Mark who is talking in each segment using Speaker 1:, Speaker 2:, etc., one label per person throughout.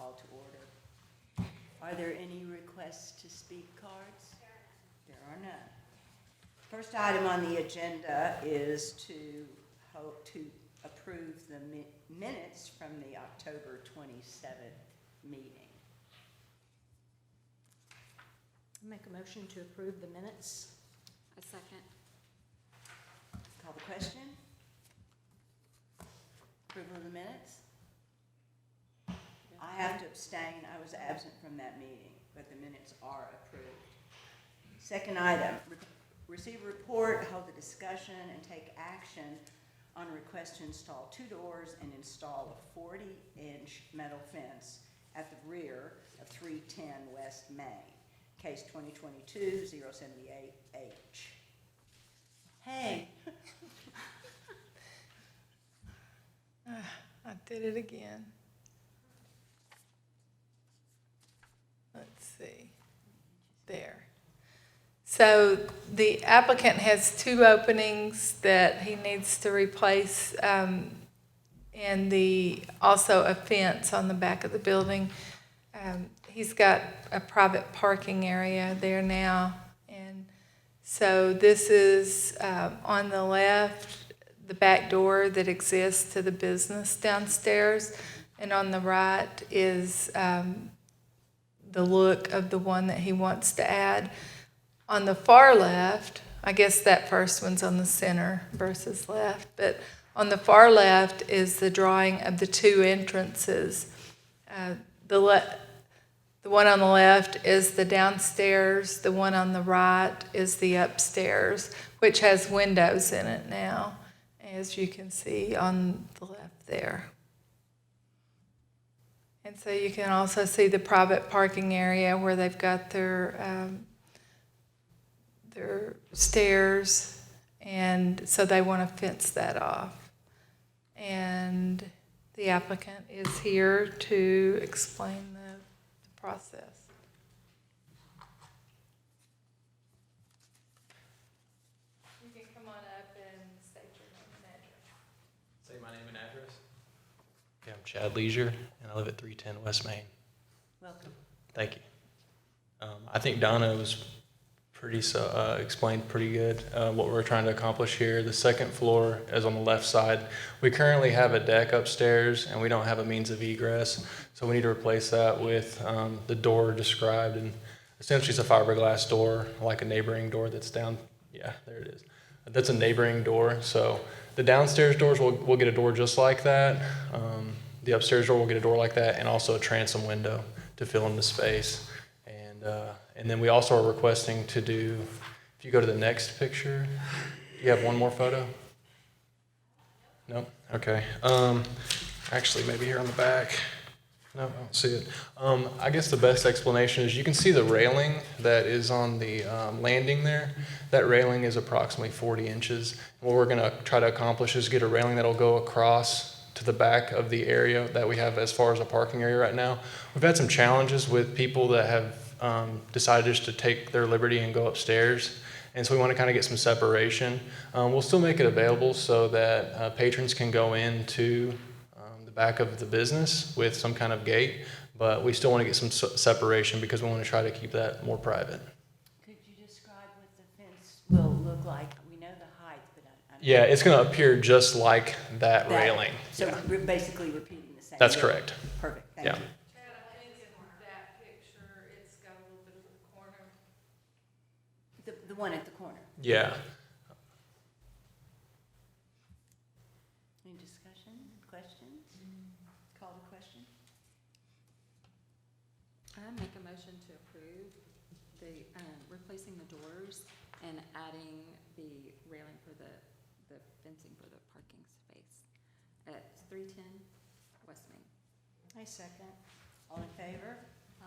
Speaker 1: call to order. Are there any requests to speak cards? There are none. First item on the agenda is to approve the minutes from the October 27th meeting.
Speaker 2: Make a motion to approve the minutes.
Speaker 3: A second.
Speaker 1: Call the question. Approval of the minutes? I have to abstain. I was absent from that meeting, but the minutes are approved. Second item, receive a report, hold a discussion, and take action on a request to install 2 doors and install a 40-inch metal fence at the rear of 310 West Main, case 2022-078H. Hey.
Speaker 4: I did it again. Let's see. There. So the applicant has 2 openings that he needs to replace, and also a fence on the back of the building. He's got a private parking area there now, and so this is on the left, the back door that exists to the business downstairs, and on the right is the look of the one that he wants to add. On the far left, I guess that first one's on the center versus left, but on the far left is the drawing of the 2 entrances. The one on the left is the downstairs, the one on the right is the upstairs, which has windows in it now, as you can see on the left there. And so you can also see the private parking area where they've got their stairs, and so they want to fence that off. And the applicant is here to explain the process. You can come on up and state your name and address.
Speaker 5: Say my name and address. Okay, I'm Chad Leisure, and I live at 310 West Main.
Speaker 1: Welcome.
Speaker 5: Thank you. I think Donna was explained pretty good what we're trying to accomplish here. The second floor is on the left side. We currently have a deck upstairs, and we don't have a means of egress, so we need to replace that with the door described, and essentially it's a fiberglass door, like a neighboring door that's down. Yeah, there it is. That's a neighboring door. So the downstairs doors, we'll get a door just like that. The upstairs door will get a door like that, and also a transom window to fill in the space. And then we also are requesting to do, if you go to the next picture, you have one more photo? No? Okay. Actually, maybe here on the back. No, I don't see it. I guess the best explanation is you can see the railing that is on the landing there. That railing is approximately 40 inches. What we're going to try to accomplish is get a railing that will go across to the back of the area that we have as far as a parking area right now. We've had some challenges with people that have decided just to take their liberty and go upstairs. And so we want to kind of get some separation. We'll still make it available so that patrons can go into the back of the business with some kind of gate, but we still want to get some separation because we want to try to keep that more private.
Speaker 1: Could you describe what the fence will look like? We know the height, but I
Speaker 5: Yeah, it's going to appear just like that railing.
Speaker 1: So
Speaker 5: Yeah.
Speaker 1: we're basically repeating the same.
Speaker 5: That's
Speaker 1: thing.
Speaker 5: correct.
Speaker 1: Perfect. Thank
Speaker 5: Yeah.
Speaker 1: you. The one at the corner.
Speaker 5: Yeah.
Speaker 1: Any discussion, questions? Call the question.
Speaker 3: I make a motion to approve the, replacing the doors and adding the railing for the fencing for the parking space at 310 West Main.
Speaker 1: I second. All in favor?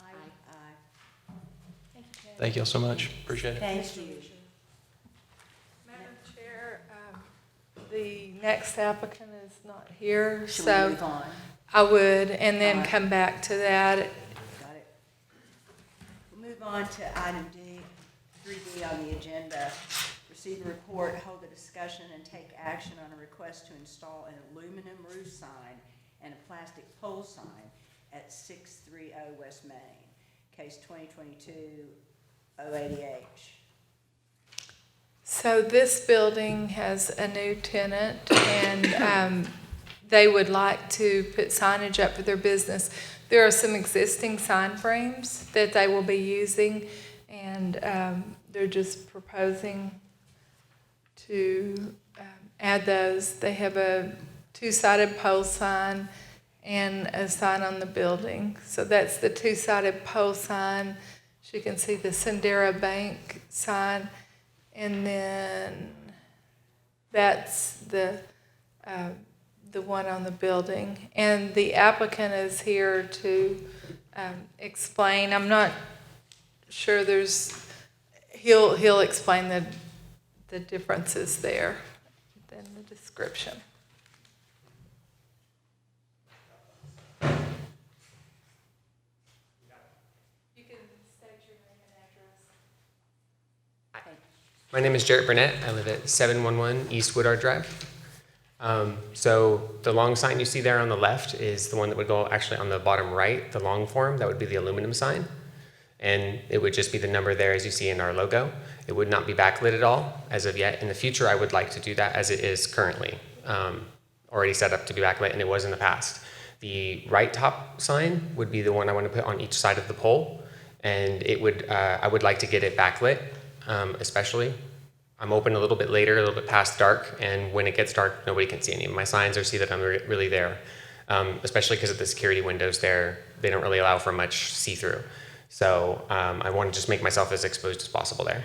Speaker 3: Aye.
Speaker 1: Aye. Thank you, Jen.
Speaker 5: Thank you all so much. Appreciate it.
Speaker 1: Thank you.
Speaker 4: Madam Chair, the next applicant is not here,
Speaker 1: Should we
Speaker 4: so
Speaker 1: move on?
Speaker 4: I would, and then
Speaker 1: Alright.
Speaker 4: come back to that.
Speaker 1: Got it. We'll move on to item D, 3D on the agenda. Receive a report, hold a discussion, and take action on a request to install an aluminum roof sign and a plastic pole sign at 630 West Main, case 2022-080H.
Speaker 4: So this building has a new tenant, and they would like to put signage up for their business. There are some existing sign frames that they will be using, and they're just proposing to add those. They have a two-sided pole sign and a sign on the building. So that's the two-sided pole sign. As you can see, the Sendera Bank sign. And then that's the one on the building. And the applicant is here to explain. I'm not sure he'll explain the differences there in the description. You can state your name and address.
Speaker 6: My name is Jarrett Burnett. I live at 711 East Woodard Drive. So the long sign you see there on the left is the one that would go actually on the bottom right, the long form. That would be the aluminum sign. And it would just be the number there as you see in our logo. It would not be backlit at all as of yet. In the future, I would like to do that as it is currently, already set up to be backlit, and it was in the past. The right top sign would be the one I want to put on each side of the pole, and it would I would like to get it backlit, especially. I'm open a little bit later, a little bit past dark, and when it gets dark, nobody can see any of my signs or see that I'm really there, especially because of the security windows there. They don't really allow for much see-through. So I want to just make myself as exposed as possible there.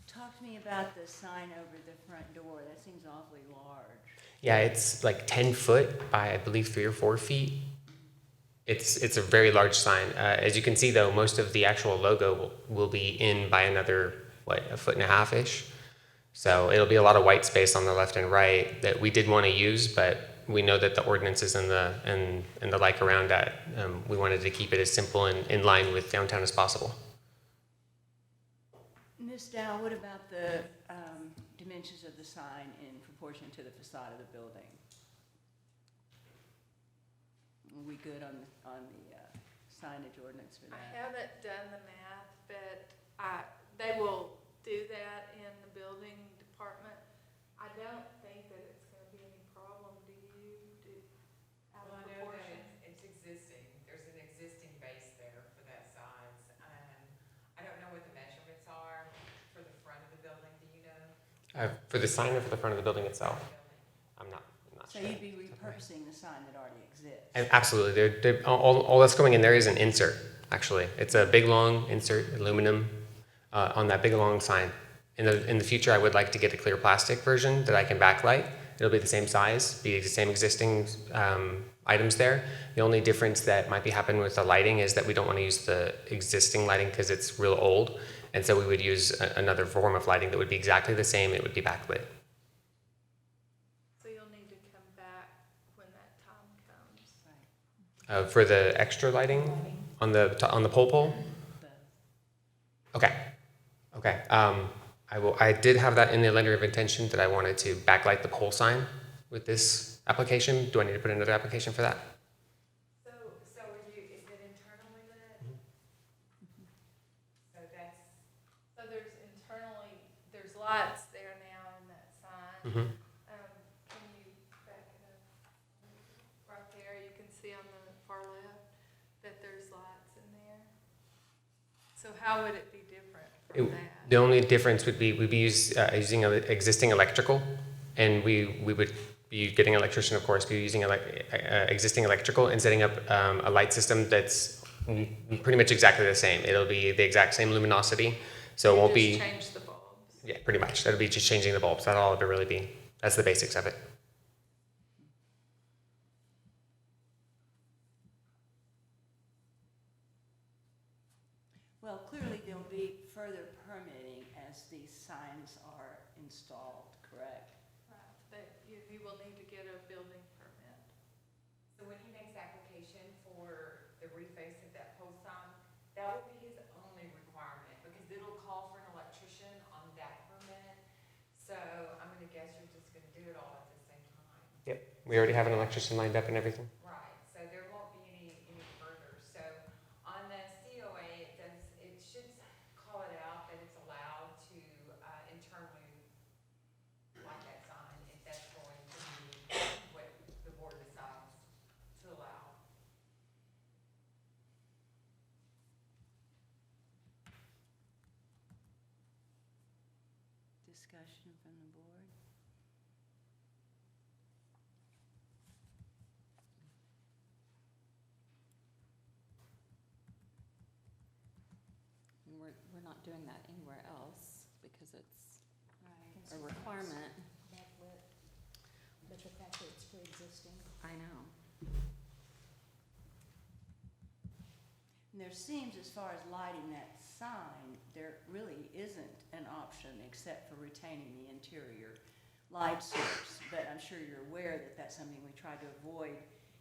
Speaker 1: Talk to me about the sign over the front door. That seems awfully large.
Speaker 6: Yeah, it's like 10 foot by, I believe, 3 or 4 feet. It's a very large sign. As you can see, though, most of the actual logo will be in by another, a foot and a half-ish. So it'll be a lot of white space on the left and right that we did want to use, but we know that the ordinances and the like around that, we wanted to keep it as simple and in line with downtown as possible.
Speaker 1: Ms. Dow, what about the dimensions of the sign in proportion to the facade of the building? Are we good on the signage ordinance for
Speaker 4: I
Speaker 1: that?
Speaker 4: haven't done the math, but they will do that in the building department. I don't think that it's going to be any problem. Do you? Out
Speaker 7: Well,
Speaker 4: of
Speaker 7: I know
Speaker 4: proportion?
Speaker 7: that it's existing, there's an existing base there for that size. I don't know what the measurements are for the front of the building, do you know?
Speaker 6: For the sign or for the front of the building itself? I'm not
Speaker 1: So
Speaker 6: sure.
Speaker 1: you'd be repurposing the sign that already exists?
Speaker 6: Absolutely. All that's going in there is an insert, actually. It's a big, long insert, aluminum, on that big, long sign. In the future, I would like to get a clear plastic version that I can backlight. It'll be the same size, be the same existing items there. The only difference that might be happening with the lighting is that we don't want to use the existing lighting because it's real old. And so we would use another form of lighting that would be exactly the same. It would be backlit.
Speaker 4: So you'll need to come back when that time comes.
Speaker 6: For the extra lighting on the pole? Okay. I did have that in the letter of intention that I wanted to backlight the pole sign with this application. Do I need to put another application for that?
Speaker 7: So is it internally lit? So that's,
Speaker 4: So there's lights there now in that sign.
Speaker 6: Mm-hmm.
Speaker 4: Can you back it up? Right there, you can see on the far left that there's lights in there. So how would it be different from that?
Speaker 6: The only difference would be we'd be using existing electrical, and we would be getting an electrician, of course, be using existing electrical and setting up a light system that's pretty much exactly the same. It'll be the exact same luminosity, so it won't be.
Speaker 4: Just change the bulbs.
Speaker 6: Yeah, pretty much. That'll be just changing the bulbs. That's all it'll really be. That's the basics of it.
Speaker 1: Well, clearly there'll be further permitting as these signs are installed, correct?
Speaker 4: Right, but you will need to get a building permit.
Speaker 7: so when he makes application for the reface of that pole sign, that will be his only requirement, because it'll call for an electrician on that permit. So I'm gonna guess you're just gonna do it all
Speaker 6: We already have an electrician lined up and everything.
Speaker 7: Right, so there won't be any further. So on the COA, it should call it out that it's allowed to internally light that sign if that's going to be what the board decides to allow.
Speaker 1: Discussion from the board?
Speaker 3: And we're not doing that anywhere else because it's
Speaker 1: Right.
Speaker 3: a requirement.
Speaker 2: Backlit, but the fact that it's pre-existing.
Speaker 3: I know.
Speaker 1: And there seems, as far as lighting that sign, there really isn't an option except for retaining the interior light source. But I'm sure you're aware that that's something we try to avoid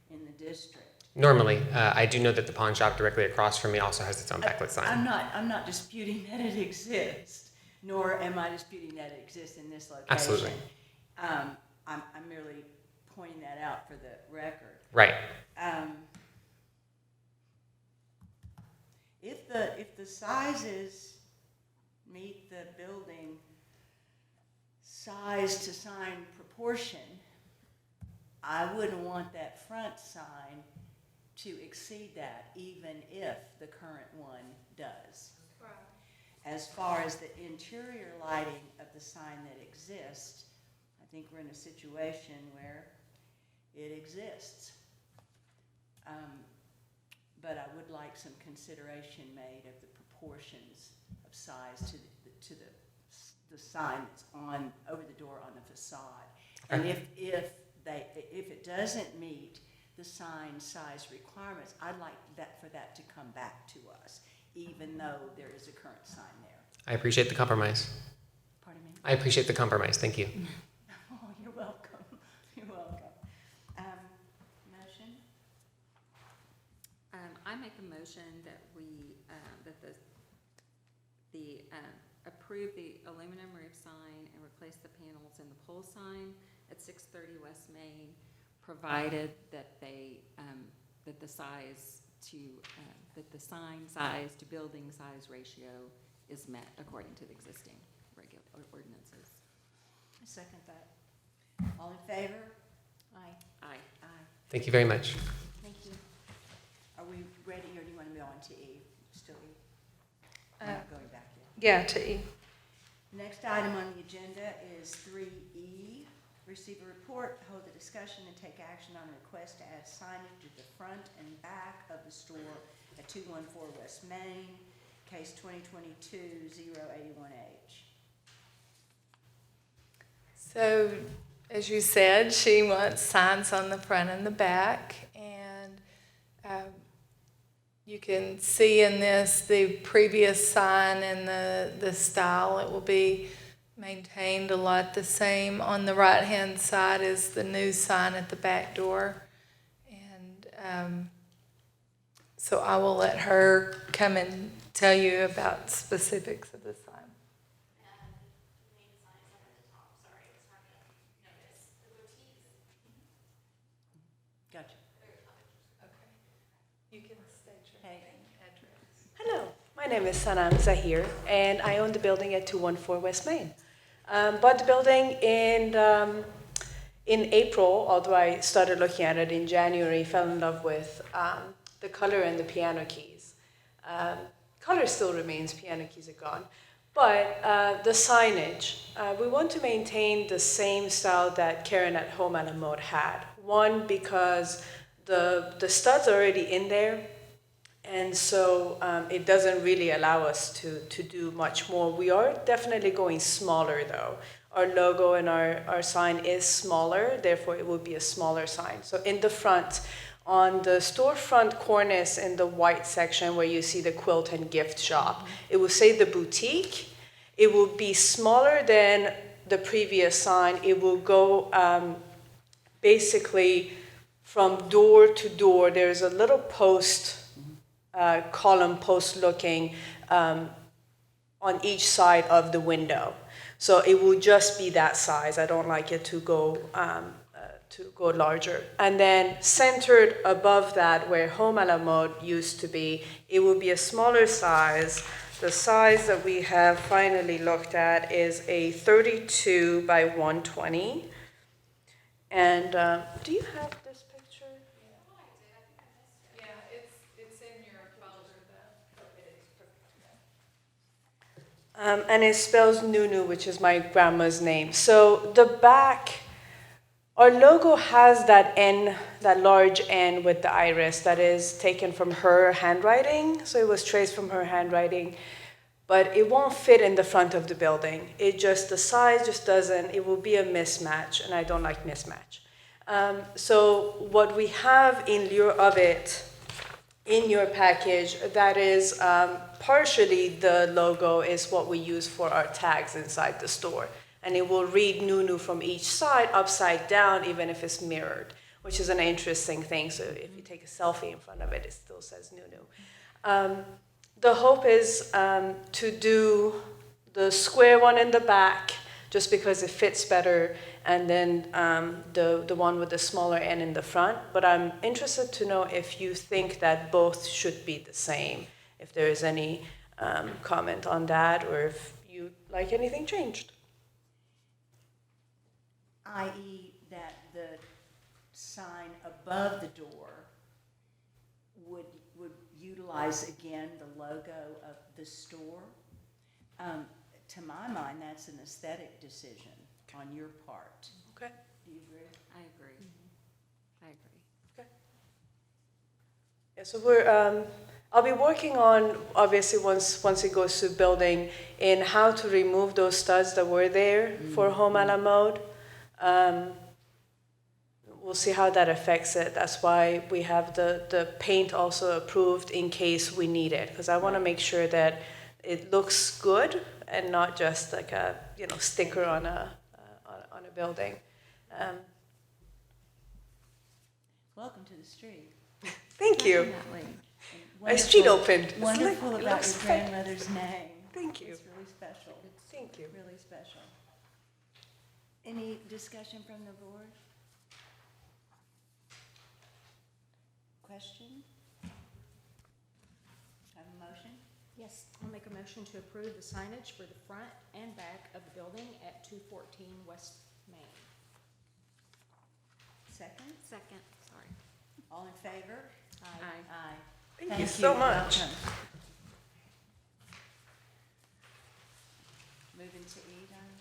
Speaker 1: in the district.
Speaker 6: Normally, I do know that the pawn shop directly across from me also has its own backlit sign.
Speaker 1: I'm not disputing that it exists, nor am I disputing that it exists in this location.
Speaker 6: Absolutely.
Speaker 1: I'm merely pointing that out for the record.
Speaker 6: Right.
Speaker 1: If the sizes meet the building size to sign proportion, I wouldn't want that front sign to exceed that, even if the current one does.
Speaker 4: Right.
Speaker 1: As far as the interior lighting of the sign that exists, I think we're in a situation where it exists. But I would like some consideration made of the proportions of size to the sign that's on, over the door on the facade. And if it doesn't meet the sign size requirements, I'd like for that to come back to us, even though there is a current sign there.
Speaker 6: I appreciate the compromise.
Speaker 1: Pardon me?
Speaker 6: I appreciate the compromise. Thank you.
Speaker 1: Oh, you're welcome. You're welcome. Motion?
Speaker 3: I make a motion that we, approve the aluminum roof sign and replace the panels in the pole sign at 630 West Main, provided that that the sign size to building size ratio is met according to the existing ordinances.
Speaker 1: I second that. All in favor?
Speaker 2: Aye.
Speaker 3: Aye.
Speaker 1: Aye.
Speaker 6: Thank you very much.
Speaker 1: Thank you. Are we ready, or do you want to go on to E? Still E? We're not going back yet.
Speaker 4: Yeah, to E.
Speaker 1: Next item on the agenda is 3E. Receive a report, hold a discussion, and take action on a request to add signage to the front and back of the store at 214 West Main, case 2022-081H.
Speaker 4: So, as you said, she wants signs on the front and the back, and you can see in this the previous sign and the style. It will be maintained a lot the same. On the right-hand side is the new sign at the back door, and so I will let her come and tell you about specifics of the sign.
Speaker 1: Gotcha.
Speaker 4: You can state your
Speaker 1: Hey.
Speaker 4: name, address.
Speaker 8: Hello, my name is Sanam Zahir, and I own the building at 214 West Main. Bought the building in April, although I started looking at it in January, fell in love with the color and the piano keys. Color still remains, piano keys are gone. But the signage, we want to maintain the same style that Karen at Home and Mode had. One, because the studs are already in there, and so it doesn't really allow us to do much more. We are definitely going smaller though. Our logo and our sign is smaller, therefore it will be a smaller sign. So in the front, on the storefront cornice in the white section where you see the quilt and gift shop, it will say the boutique. It will be smaller than the previous sign. It will go basically from door to door. There's a little post, column post looking on each side of the window. So it will just be that size. I don't like it to go to go larger. And then centered above that, where Home a la Mode used to be, it will be a smaller size. The size that we have finally looked at is a 32 by 120. And do you have this picture?
Speaker 4: Yeah, it's in your folder though.
Speaker 8: And it spells Nunu, which is my grandma's name. So the back, our logo has that N, that large N with the iris that is taken from her handwriting. So it was traced from her handwriting, but it won't fit in the front of the building. The size just doesn't, it will be a mismatch, and I don't like mismatch. So what we have in lieu of it in your package, that is partially the logo is what we use for our tags inside the store. And it will read Nunu from each side upside down, even if it's mirrored, which is an interesting thing. So if you take a selfie in front of it, it still says Nunu. The hope is to do the square one in the back, just because it fits better, and then the one with the smaller N in the front. But I'm interested to know if you think that both should be the same, if there is any comment on that, or if you like anything changed.
Speaker 1: i.e. that the sign above the door would utilize again the logo of the store. To my mind, that's an aesthetic decision on your part.
Speaker 8: Okay.
Speaker 1: Do you agree?
Speaker 3: I agree. I agree.
Speaker 8: Yeah, so we're, I'll be working on, obviously, once it goes to building, in how to remove those studs that were there for Home a la Mode. We'll see how that affects it. That's why we have the paint also approved in case we need it, because I want to make sure that it looks good and not just like a sticker on a building.
Speaker 1: Welcome to the street.
Speaker 8: Thank you.
Speaker 1: Definitely. And
Speaker 8: My street
Speaker 1: wonderful-
Speaker 8: opened. It's
Speaker 1: Wonderful
Speaker 8: like- it
Speaker 1: about
Speaker 8: looks
Speaker 1: your
Speaker 8: fun.
Speaker 1: grandmother's name.
Speaker 8: Thank you.
Speaker 1: It's really special.
Speaker 8: Thank you.
Speaker 1: Really special. Any discussion from the board? Question? Have a motion?
Speaker 2: Yes, I'll make a motion to approve the signage for the front and back of the building at 214 West Main.
Speaker 1: Second?
Speaker 3: Second, sorry.
Speaker 1: All in favor?
Speaker 3: Aye.
Speaker 1: Aye.
Speaker 8: Thank you so much.
Speaker 1: Welcome. Moving to E, Donna.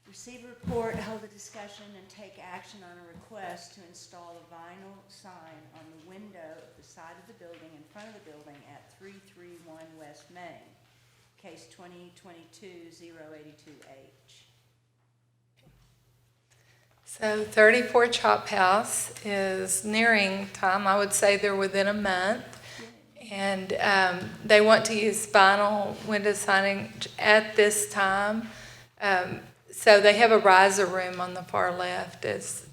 Speaker 1: Receive a report, hold a discussion, and take action on a request to install a vinyl sign on the window of the side of the building, in front of the building at 331 West Main, case 2022-082H.
Speaker 4: So 34 Chop House is nearing time. I would say they're within a month. And they want to use vinyl window signage at this time. So they have a riser room on the far left, as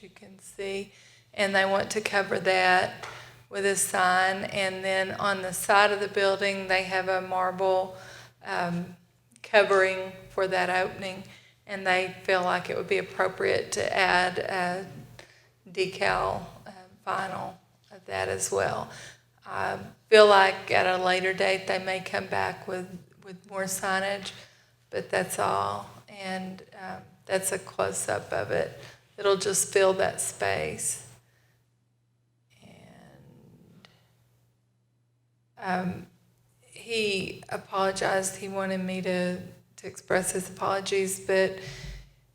Speaker 4: you can see. And they want to cover that with a sign. And then on the side of the building, they have a marble covering for that opening. And they feel like it would be appropriate to add a decal vinyl of that as well. I feel like at a later date they may come back with more signage, but that's all. And that's a close-up of it. It'll just fill that space. And he apologized. He wanted me to express his apologies, but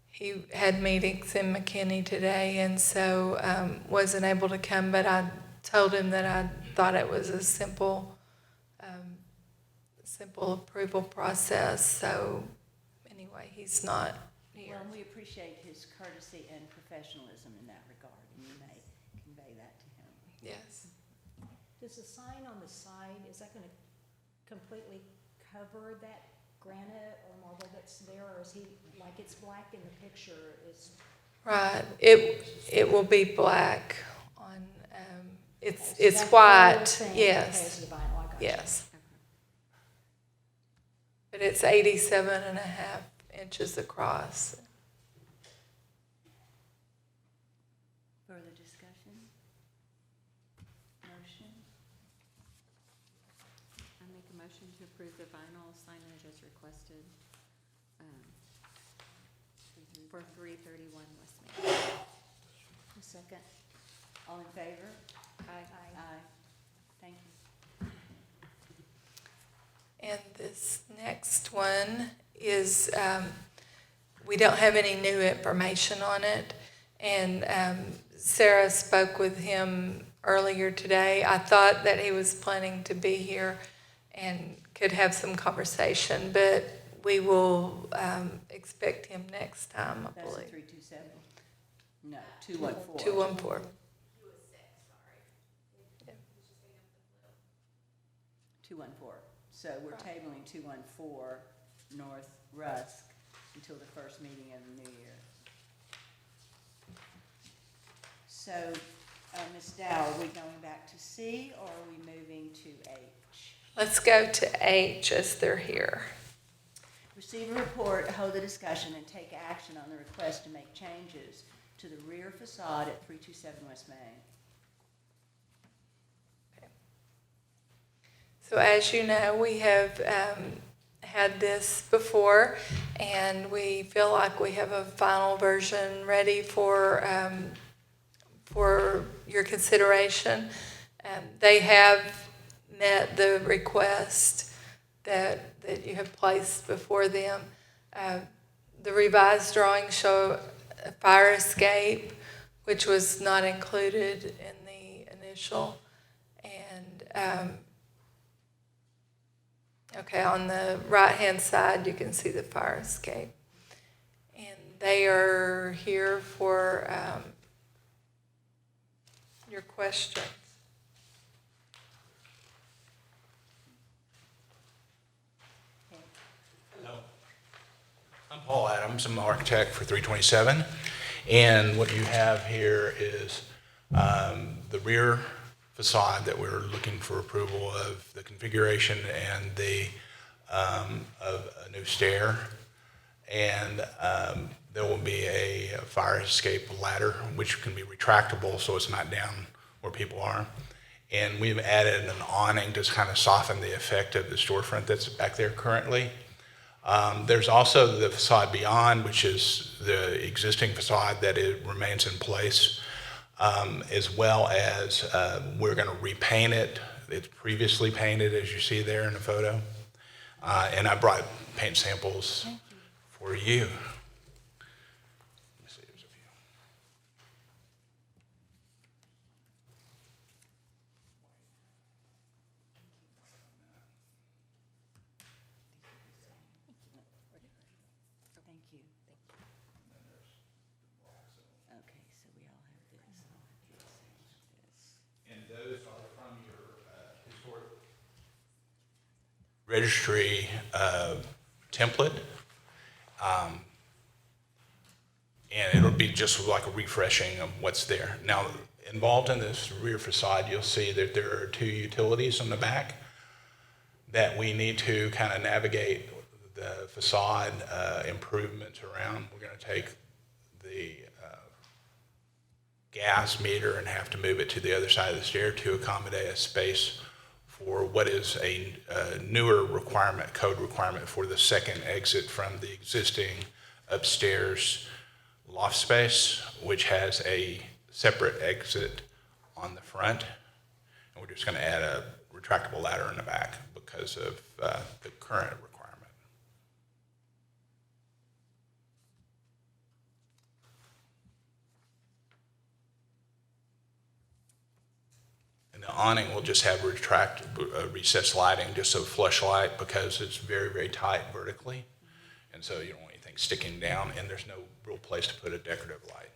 Speaker 4: he had meetings in McKinney today, and so wasn't able to come. But I told him that I thought it was a simple approval process. So anyway, he's not here.
Speaker 1: Well, we appreciate his courtesy and professionalism in that regard, and you may convey that to him.
Speaker 4: Yes.
Speaker 2: Does the sign on the side, is that going to completely cover that granite or marble that's there, or is he, like it's black in the picture, is?
Speaker 4: Right. It will be black on. It's
Speaker 2: Okay, so that whole
Speaker 4: white.
Speaker 2: thing
Speaker 4: Yes.
Speaker 2: has the vinyl, I got you.
Speaker 4: Yes. But it's 87.5 inches across.
Speaker 3: approve the vinyl signage as requested, for 331 West Main.
Speaker 1: A second. All in favor?
Speaker 3: Aye.
Speaker 1: Aye. Thank you.
Speaker 4: And this next one is, we don't have any new information on it. And Sarah spoke with him earlier today. I thought that he was planning to be here and could have some conversation, but we will expect him next time, I
Speaker 1: That's a
Speaker 4: believe.
Speaker 1: 327? No, 214.
Speaker 4: 214.
Speaker 1: 214. So we're tabling 214 North Rusk until the first meeting of the new year. So, Ms. Dow, are we going back to C or are we moving to H?
Speaker 4: Let's go to H as they're here.
Speaker 1: Receive a report, hold a discussion, and take action on the request to make changes to the rear facade at 327 West Main.
Speaker 4: So as you know, we have had this before, and we feel like we have a final version ready for your consideration. They have met the request that you have placed before them. The revised drawings show a fire escape, which was not included in the initial, and okay, on the right-hand side, you can see the fire escape. And they are here for your questions.
Speaker 9: Hello. I'm Paul Adams. I'm the architect for 327. And what you have here is the rear facade that we're looking for approval of, the configuration and the of a new stair, and there will be a fire escape ladder which can be retractable so it's not down where people are, and we've added an awning to kind of soften the effect of the storefront that's back there currently. There's also the facade beyond, which is the existing facade that it remains in place. As well as we're going to repaint it. It's previously painted, as you see there in the photo. And I brought paint samples for you. Let me see, there's a few.
Speaker 1: Thank you. Okay, so we all have this.
Speaker 9: And those are from your historic registry template. And it'll be just like a refreshing of what's there. Now, involved in this rear facade, you'll see that there are 2 utilities on the back that we need to kind of navigate the facade improvements around. We're going to take the gas meter and have to move it to the other side of the stair to accommodate a space for what is a newer requirement, code requirement for the second exit from the existing upstairs loft space, which has a separate exit on the front. And we're just going to add a retractable ladder in the back because of the current requirement. And the awning will just have recessed lighting, just a flush light, because it's very, very tight vertically. And so you don't want anything sticking down, and there's no real place to put a decorative light.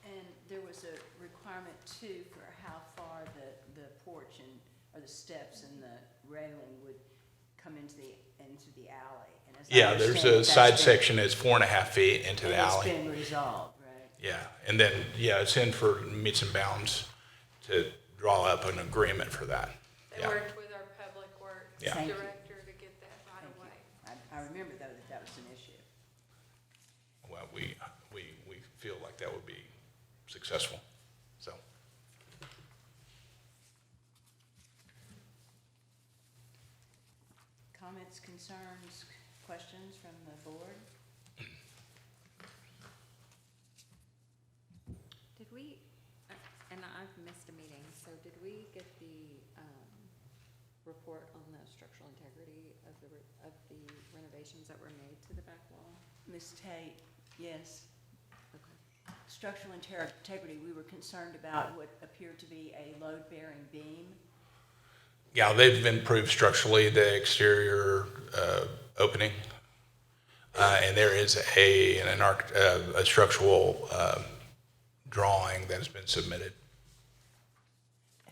Speaker 1: And there was a requirement too for how far the porch or the steps and the railing would come into the alley. And as I
Speaker 9: Yeah, there's
Speaker 1: understand
Speaker 9: a
Speaker 1: it,
Speaker 9: side
Speaker 1: that's been-
Speaker 9: section that's 4.5 feet into the
Speaker 1: and
Speaker 9: alley.
Speaker 1: it's been resolved, right?
Speaker 9: Yeah, and then, yeah, it's in for meets and bounds to draw up an agreement for that.
Speaker 4: They
Speaker 9: Yeah.
Speaker 4: worked with our public works
Speaker 9: Yeah.
Speaker 1: Thank you.
Speaker 4: director to get that right
Speaker 1: Thank
Speaker 4: away.
Speaker 1: you. I remember though that was an issue.
Speaker 9: Well, we feel like that would be successful, so.
Speaker 1: concerns, questions from the board?
Speaker 3: Did we, and I've missed a meeting, so did we get the report on the structural integrity of the renovations that were made to the back wall?
Speaker 1: Ms. Tate, yes.
Speaker 3: Okay.
Speaker 1: Structural integrity, we were concerned about what appeared to be a load-bearing beam.
Speaker 9: Yeah, they've improved structurally the exterior opening, and there is a structural drawing that has been submitted.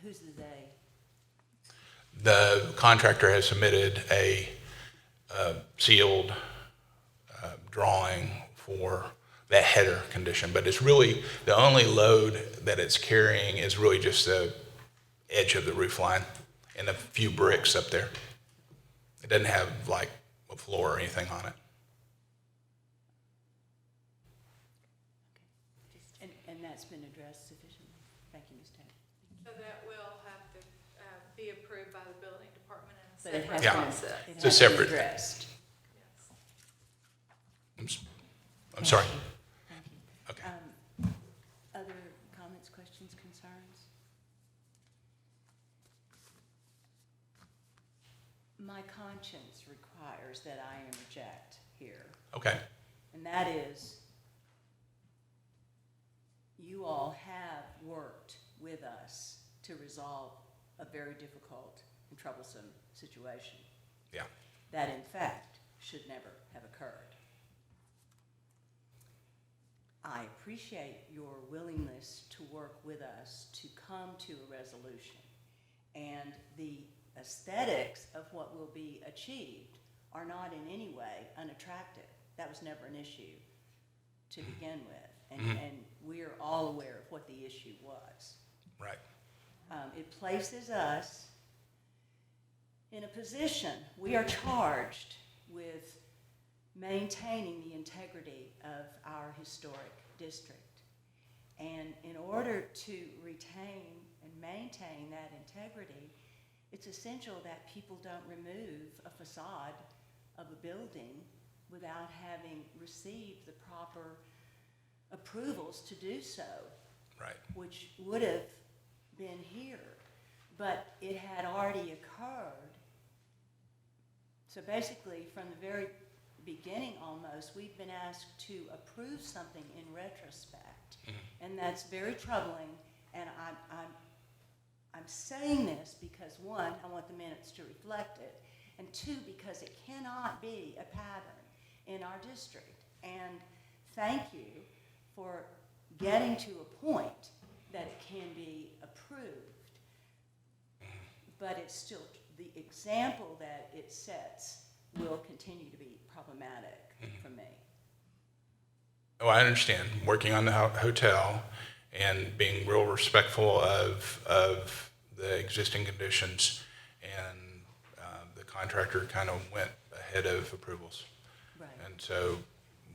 Speaker 1: Who's the they?
Speaker 9: The contractor has submitted a sealed drawing for that header condition, but it's really, the only load that it's carrying is really just the edge of the roof line and a few bricks up there. It doesn't have like a floor or anything on it.
Speaker 1: And that's been addressed sufficiently. Thank you, Ms. Tate.
Speaker 4: So that will have to be approved by the building department in a
Speaker 1: But it
Speaker 4: separate
Speaker 1: has
Speaker 9: Yeah.
Speaker 1: been,
Speaker 4: process.
Speaker 1: it
Speaker 9: It's a
Speaker 1: has been
Speaker 9: separate-
Speaker 1: addressed.
Speaker 9: I'm sorry.
Speaker 1: Thank you.
Speaker 9: Okay.
Speaker 1: Other comments, questions, concerns? My conscience requires that I interject here,
Speaker 9: Okay.
Speaker 1: and that is, you all have worked with us to resolve a very difficult and troublesome situation
Speaker 9: Yeah.
Speaker 1: that in fact should never have occurred. I appreciate your willingness to work with us to come to a resolution. And the aesthetics of what will be achieved are not in any way unattractive. That was never an issue to begin with. And we are all aware of what the issue was.
Speaker 9: Right.
Speaker 1: It places us in a position, we are charged with maintaining the integrity of our historic district. And in order to retain and maintain that integrity, it's essential that people don't remove a facade of a building without having received the proper approvals to do so,
Speaker 9: Right.
Speaker 1: which would have been here, but it had already occurred. So basically, from the very beginning almost, we've been asked to approve something in retrospect, and that's very troubling. And I'm saying this because, one, I want the minutes to reflect it, and two, because it cannot be a pattern in our district. And thank you for getting to a point that it can be approved, but it's still, the example that it sets will continue to be problematic for me.
Speaker 9: Oh, I understand. Working on the hotel and being real respectful of the existing conditions, and the contractor kind of went ahead of approvals.
Speaker 1: Right,
Speaker 9: And so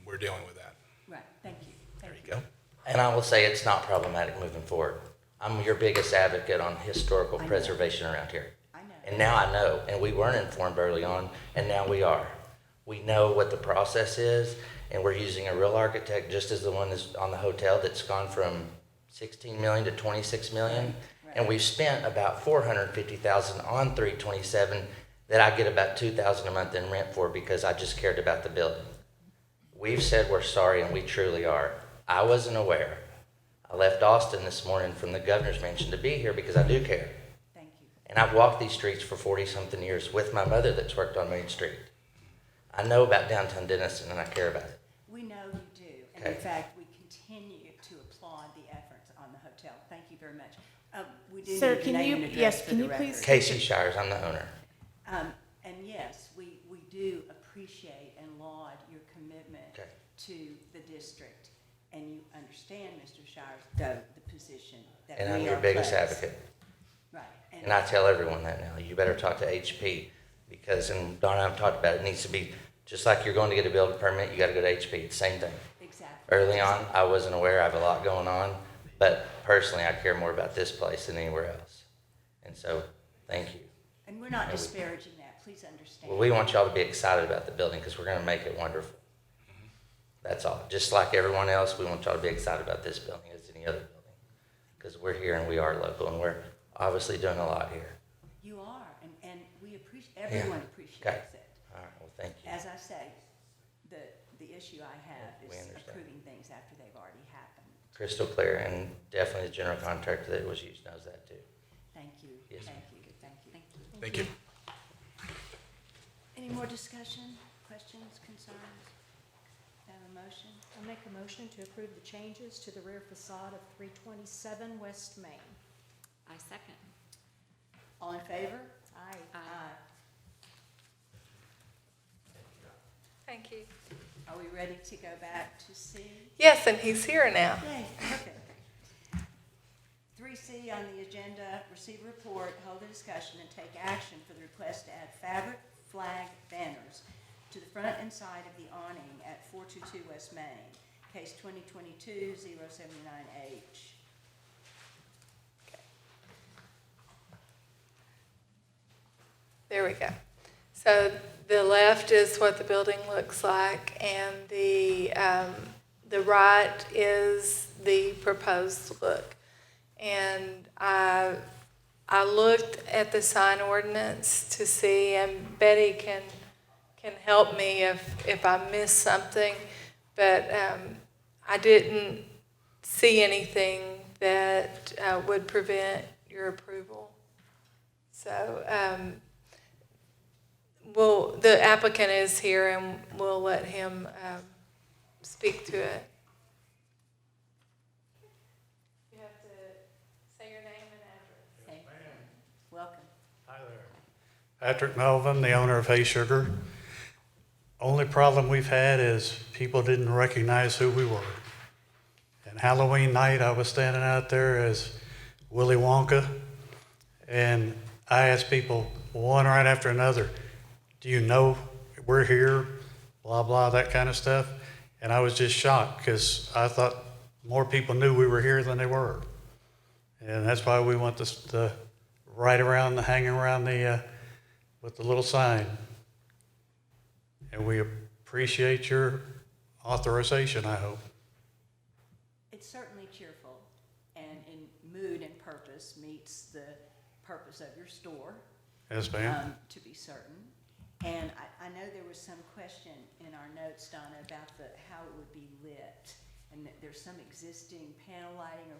Speaker 9: we're dealing with that.
Speaker 1: right, thank you.
Speaker 9: There
Speaker 1: Thank
Speaker 9: you go.
Speaker 10: And I will say it's not problematic moving forward. I'm your biggest advocate on historical
Speaker 1: I know.
Speaker 10: preservation around here.
Speaker 1: I know.
Speaker 10: And now I know, and we weren't informed early on, and now we are. We know what the process is, and we're using a real architect, just as the one that's on the hotel that's gone from 16 million to 26 million.
Speaker 1: Right.
Speaker 10: And we've spent about 450,000 on 327 that I get about 2,000 a month in rent for because I just cared about the building. We've said we're sorry, and we truly are. I wasn't aware. I left Austin this morning from the governor's mansion to be here because I do care.
Speaker 1: Thank you.
Speaker 10: And I've walked these streets for 40-something years with my mother that's worked on Main Street. I know about downtown Denison, and I care about it.
Speaker 1: We know you do, and in
Speaker 10: Okay.
Speaker 1: fact, we continue to applaud the efforts on the hotel. Thank you very much. We do
Speaker 2: Sir,
Speaker 1: need
Speaker 2: can
Speaker 1: your name
Speaker 2: you-
Speaker 1: and address
Speaker 2: yes,
Speaker 1: for
Speaker 2: can
Speaker 1: the
Speaker 2: you please-
Speaker 1: record.
Speaker 10: Casey Shires, I'm the owner.
Speaker 1: And yes, we do appreciate and laud your commitment
Speaker 10: Okay.
Speaker 1: to the district, and you understand, Mr. Shires, the position that we are
Speaker 10: And I'm your biggest
Speaker 1: placed.
Speaker 10: advocate.
Speaker 1: Right.
Speaker 10: And I tell everyone that now. You better talk to HP because, and Donna and I've talked about it, it needs to be, just like you're going to get a building permit, you got to go to HP. It's the same thing.
Speaker 1: Exactly.
Speaker 10: Early on, I wasn't aware. I have a lot going on. But personally, I care more about this place than anywhere else. And so, thank you.
Speaker 1: And we're not
Speaker 10: And we-
Speaker 1: disparaging that please understand.
Speaker 10: Well, we want y'all to be excited about the building because we're gonna make it wonderful. That's all. Just like everyone else, we want y'all to be excited about this building as any other building. Because we're here and we are local and we're obviously doing a lot here.
Speaker 1: You are, and we appreciate, everyone appreciates
Speaker 10: Okay.
Speaker 1: it.
Speaker 10: All right, well, thank you.
Speaker 1: As I say, the issue I have
Speaker 10: We
Speaker 1: is
Speaker 10: understand.
Speaker 1: approving things after they've already happened.
Speaker 10: Crystal clear, and definitely the general contractor that was used knows that too.
Speaker 1: Thank you,
Speaker 10: Yes,
Speaker 1: thank you, thank you.
Speaker 3: Thank you.
Speaker 9: Thank you.
Speaker 1: Any more discussion, questions, concerns? Have a motion?
Speaker 2: I'll make a motion to approve the changes to the rear facade of 327 West Main.
Speaker 3: I second.
Speaker 1: All in favor?
Speaker 2: Aye.
Speaker 3: Aye.
Speaker 4: Thank you.
Speaker 1: Are we ready to go back to C?
Speaker 4: Yes, and he's here now.
Speaker 1: Yay, perfect. 3C on the agenda, receive a report, hold a discussion, and take action for the request to add fabric flag banners to the front and side of the awning at 422 West Main, case 2022-079H.
Speaker 4: There we go. So the left is what the building looks like, and the right is the proposed look. And I looked at the sign ordinance to see, and Betty can help me if I missed something, but I didn't see anything that would prevent your approval. So, the applicant is here, and we'll let him speak to it. You have to say your name and address.
Speaker 1: Okay. Welcome.
Speaker 11: Hi there. Patrick Melvin, the owner of Hay Sugar. Only problem we've had is people didn't recognize who we were. And Halloween night, I was standing out there as Willy Wonka, and I asked people one right after another, do you know we're here? Blah, blah, that kind of stuff. And I was just shocked because I thought more people knew we were here than they were. And that's why we want this to right around, hanging around with the little sign. And we appreciate your authorization, I hope.
Speaker 1: It's certainly cheerful, and in mood and purpose meets the purpose of your store.
Speaker 11: Yes, ma'am.
Speaker 1: To be certain. And I know there was some question in our notes, Donna, about how it would be lit, and that there's some existing panel lighting, or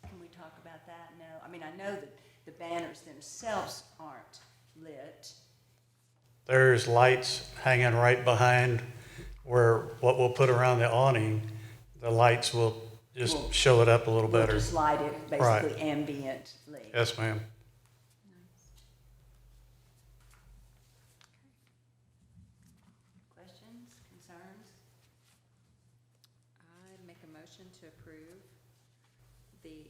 Speaker 1: can we talk about that? No, I mean, I know that the banners themselves aren't lit.
Speaker 11: There's lights hanging right behind where what we'll put around the awning, the lights will just show it up a little better.
Speaker 1: We'll just light it
Speaker 11: Right.
Speaker 1: basically ambiently.
Speaker 11: Yes, ma'am.
Speaker 1: Questions, concerns?
Speaker 3: I make a motion to approve the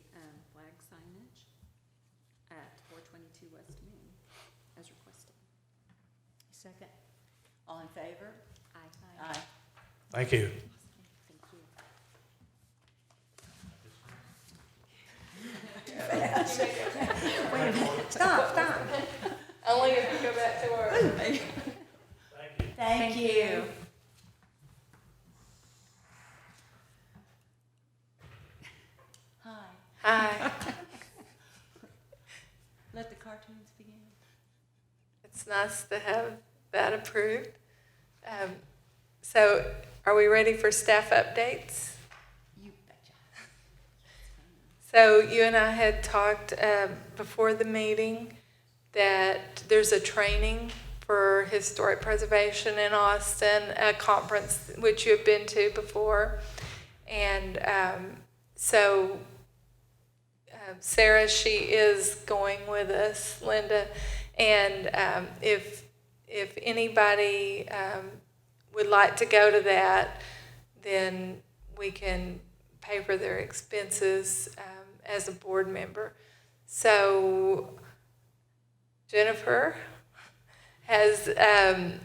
Speaker 3: flag signage at 422 West Main as requested.
Speaker 1: Second. All in favor?
Speaker 3: Aye.
Speaker 1: Aye.
Speaker 11: Thank you.
Speaker 3: Thank you.
Speaker 1: Wait a minute, stop.
Speaker 4: Only if you go back to work.
Speaker 1: Thank you. Hi.
Speaker 4: Hi.
Speaker 1: Let the cartoons begin.
Speaker 4: It's nice to have that approved. So are we ready for staff updates?
Speaker 1: You betcha.
Speaker 4: So you and I had talked before the meeting that there's a training for historic preservation in Austin, a conference which you have been to before. And so Sarah, she is going with us, Linda. And if anybody would like to go to that, then we can pay for their expenses as a board member. So Jennifer has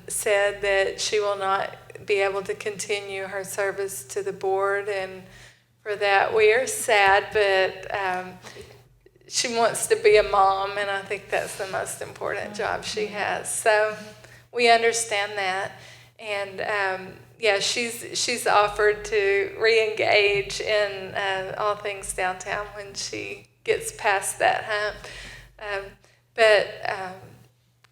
Speaker 4: said that she will not be able to continue her service to the board, and for that we are sad, but she wants to be a mom, and I think that's the most important job she has. So we understand that, and yeah, she's offered to re-engage in all things downtown when she gets past that hump. But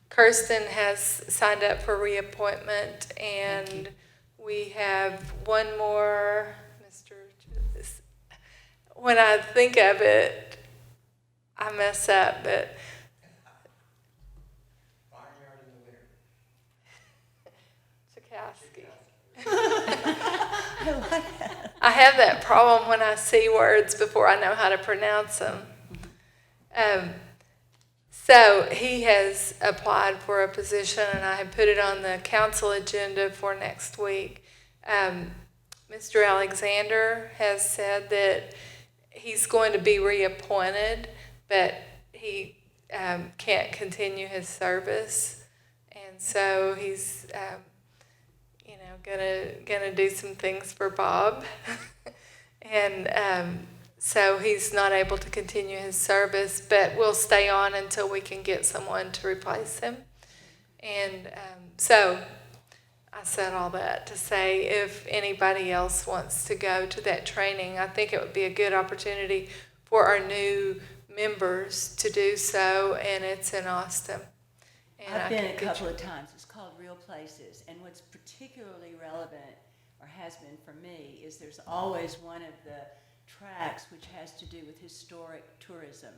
Speaker 4: Kirsten has signed up for reappointment, and we have one more, Mr. When I think of it, I mess up, but Chakowski. I have that problem when I see words before I know how to pronounce them. So he has applied for a position, and I have put it on the council agenda for next week. Mr. Alexander has said that he's going to be reappointed, but he can't continue his service, and so he's gonna do some things for Bob, and so he's not able to continue his service, but will stay on until we can get someone to replace him. And so I said all that to say if anybody else wants to go to that training, I think it would be a good opportunity for our new members to do so, and it's in Austin. And
Speaker 1: I've been a couple of times. It's called Real Places, and what's particularly relevant, or has been for me, is there's always one of the tracks which has to do with historic tourism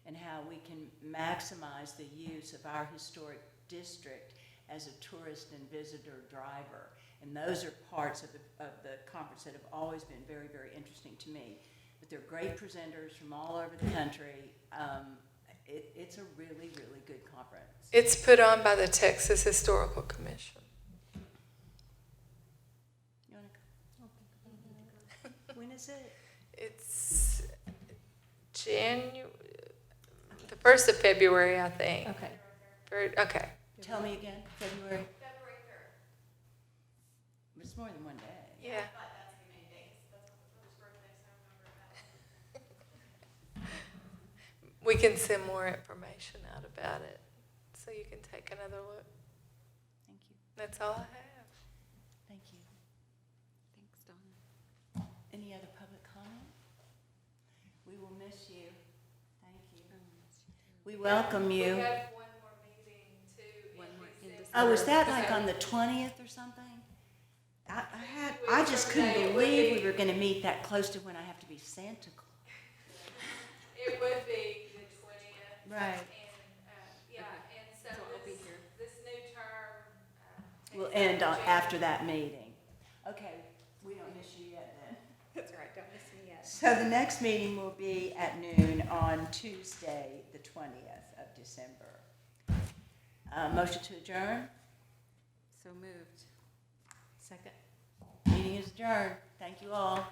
Speaker 1: and how we can maximize the use of our historic district as a tourist and visitor driver. And those are parts of the conference that have always been very, very interesting to me. But they're great presenters from all over the country. It's a really, really good conference.
Speaker 4: It's put on by the Texas Historical Commission.
Speaker 1: You wanna go? When is it?
Speaker 4: It's the 1st of February, I think.
Speaker 1: Okay.
Speaker 4: Okay.
Speaker 1: Tell me again. February 3rd. It's more than one day.
Speaker 4: Yeah. We can send more information out about it, so you can take another look.
Speaker 1: Thank you.
Speaker 4: That's all I have.
Speaker 1: Thank you.
Speaker 3: Thanks, Donna.
Speaker 1: Any other public comment? We will miss you. Thank you. We welcome you.
Speaker 4: We have one more meeting too.
Speaker 3: One more in December.
Speaker 1: Oh, is that like on the 20th or something? I just couldn't believe we were going to meet that close to when I have to be Santa Claus.
Speaker 4: It would be the 20th.
Speaker 1: Right.
Speaker 4: And, yeah, and so
Speaker 3: So I'll be here.
Speaker 4: this new term.
Speaker 1: We'll end after that meeting. Okay, we don't miss you yet then.
Speaker 2: That's right, don't miss me yet.
Speaker 1: So the next meeting will be at noon on Tuesday, the 20th of December. Motion to adjourn?
Speaker 3: So moved.
Speaker 2: Second.
Speaker 1: Meeting is adjourned. Thank you all.